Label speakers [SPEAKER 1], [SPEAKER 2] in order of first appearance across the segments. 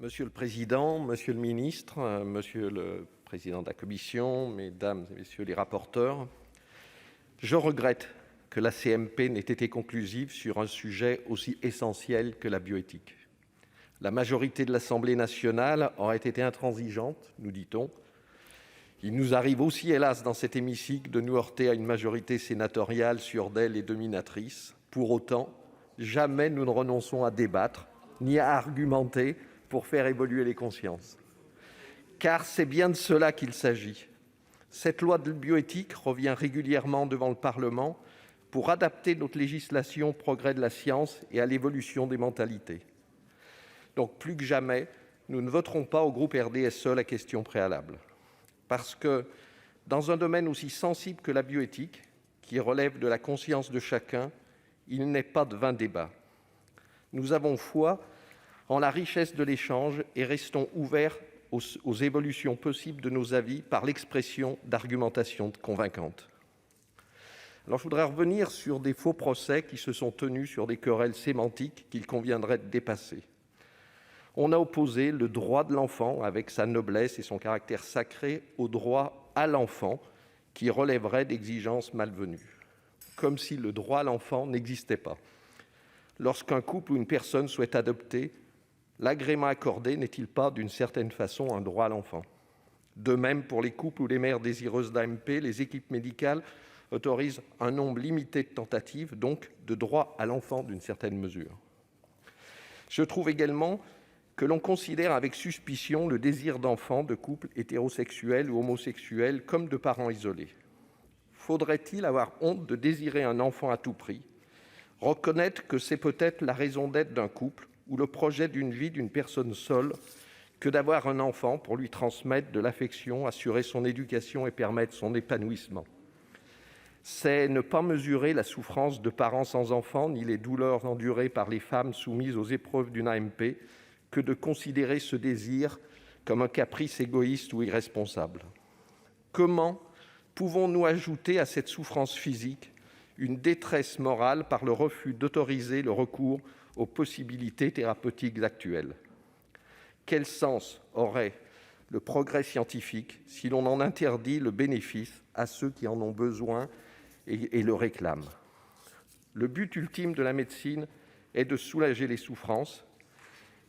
[SPEAKER 1] Monsieur le président, monsieur le ministre, monsieur le président de la commission, mesdames et messieurs les rapporteurs, je regrette que la CMP n'ait été conclusive sur un sujet aussi essentiel que la bioéthique. La majorité de l'Assemblée nationale aurait été intransigeante, nous dit-on. Il nous arrive aussi, hélas, dans cet hémicycle, de nous heurter à une majorité sénatoriale surdelle et dominatrice. Pour autant, jamais nous ne renonçons à débattre ni à argumenter pour faire évoluer les consciences. Car c'est bien de cela qu'il s'agit. Cette loi de bioéthique revient régulièrement devant le Parlement pour adapter notre législation au progrès de la science et à l'évolution des mentalités. Donc, plus que jamais, nous ne voterons pas au groupe RDSE la question préalable. Parce que, dans un domaine aussi sensible que la bioéthique, qui relève de la conscience de chacun, il n'est pas de vain débat. Nous avons foi en la richesse de l'échange et restons ouverts aux évolutions possibles de nos avis par l'expression d'argumentations convaincantes. Alors, je voudrais revenir sur des faux procès qui se sont tenus sur des querelles sémantiques qu'il conviendrait de dépasser. On a opposé le droit de l'enfant, avec sa noblesse et son caractère sacré, au droit à l'enfant, qui relèverait d'exigences malvenues, comme si le droit à l'enfant n'existait pas. Lorsqu'un couple ou une personne souhaite adopter, l'agrément accordé n'est-il pas, d'une certaine façon, un droit à l'enfant? De même, pour les couples ou les mères désireuses d'AMP, les équipes médicales autorisent un nombre limité de tentatives, donc de droit à l'enfant d'une certaine mesure. Je trouve également que l'on considère avec suspicion le désir d'enfant de couples hétérosexuels ou homosexuels comme de parents isolés. Faudrait-il avoir honte de désirer un enfant à tout prix? Reconnaître que c'est peut-être la raison d'être d'un couple ou le projet d'une vie d'une personne seule que d'avoir un enfant pour lui transmettre de l'affection, assurer son éducation et permettre son épanouissement. C'est ne pas mesurer la souffrance de parents sans enfants ni les douleurs endurées par les femmes soumises aux épreuves d'une AMP que de considérer ce désir comme un caprice égoïste ou irresponsable. Comment pouvons-nous ajouter à cette souffrance physique une détresse morale par le refus d'autoriser le recours aux possibilités thérapeutiques actuelles? Quel sens aurait le progrès scientifique si l'on en interdit le bénéfice à ceux qui en ont besoin et le réclament? Le but ultime de la médecine est de soulager les souffrances.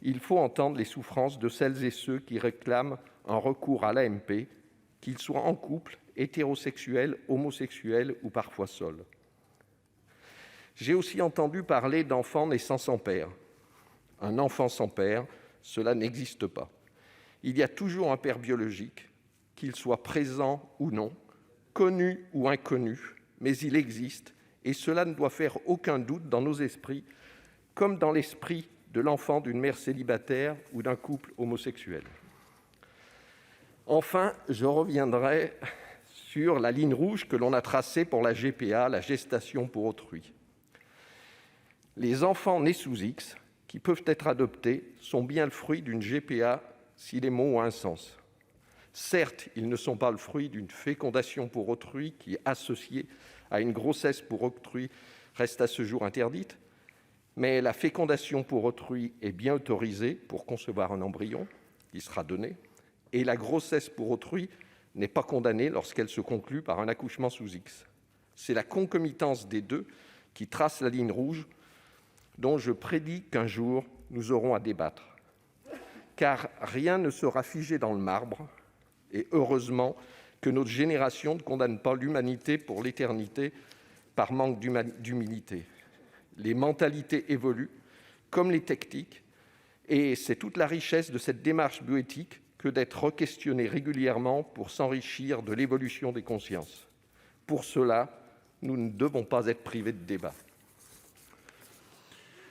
[SPEAKER 1] Il faut entendre les souffrances de celles et ceux qui réclament un recours à l'AMP, qu'ils soient en couple, hétérosexuels, homosexuels ou parfois seuls. J'ai aussi entendu parler d'enfants naissant sans père. Un enfant sans père, cela n'existe pas. Il y a toujours un père biologique, qu'il soit présent ou non, connu ou inconnu, mais il existe, et cela ne doit faire aucun doute dans nos esprits, comme dans l'esprit de l'enfant d'une mère célibataire ou d'un couple homosexuel. Enfin, je reviendrai sur la ligne rouge que l'on a tracée pour la GPA, la gestation pour autrui. Les enfants nés sous X, qui peuvent être adoptés, sont bien le fruit d'une GPA si les mots ont un sens. Certes, ils ne sont pas le fruit d'une fécondation pour autrui qui, associée à une grossesse pour autrui, reste à ce jour interdite, mais la fécondation pour autrui est bien autorisée pour concevoir un embryon qui sera donné, et la grossesse pour autrui n'est pas condamnée lorsqu'elle se conclut par un accouchement sous X. C'est la concomitance des deux qui trace la ligne rouge dont je prédis qu'un jour nous aurons à débattre. Car rien ne sera figé dans le marbre, et heureusement que notre génération ne condamne pas l'humanité pour l'éternité par manque d'humilité. Les mentalités évoluent, comme les techniques, et c'est toute la richesse de cette démarche bioéthique que d'être re-questionné régulièrement pour s'enrichir de l'évolution des consciences. Pour cela, nous ne devons pas être privés de débat.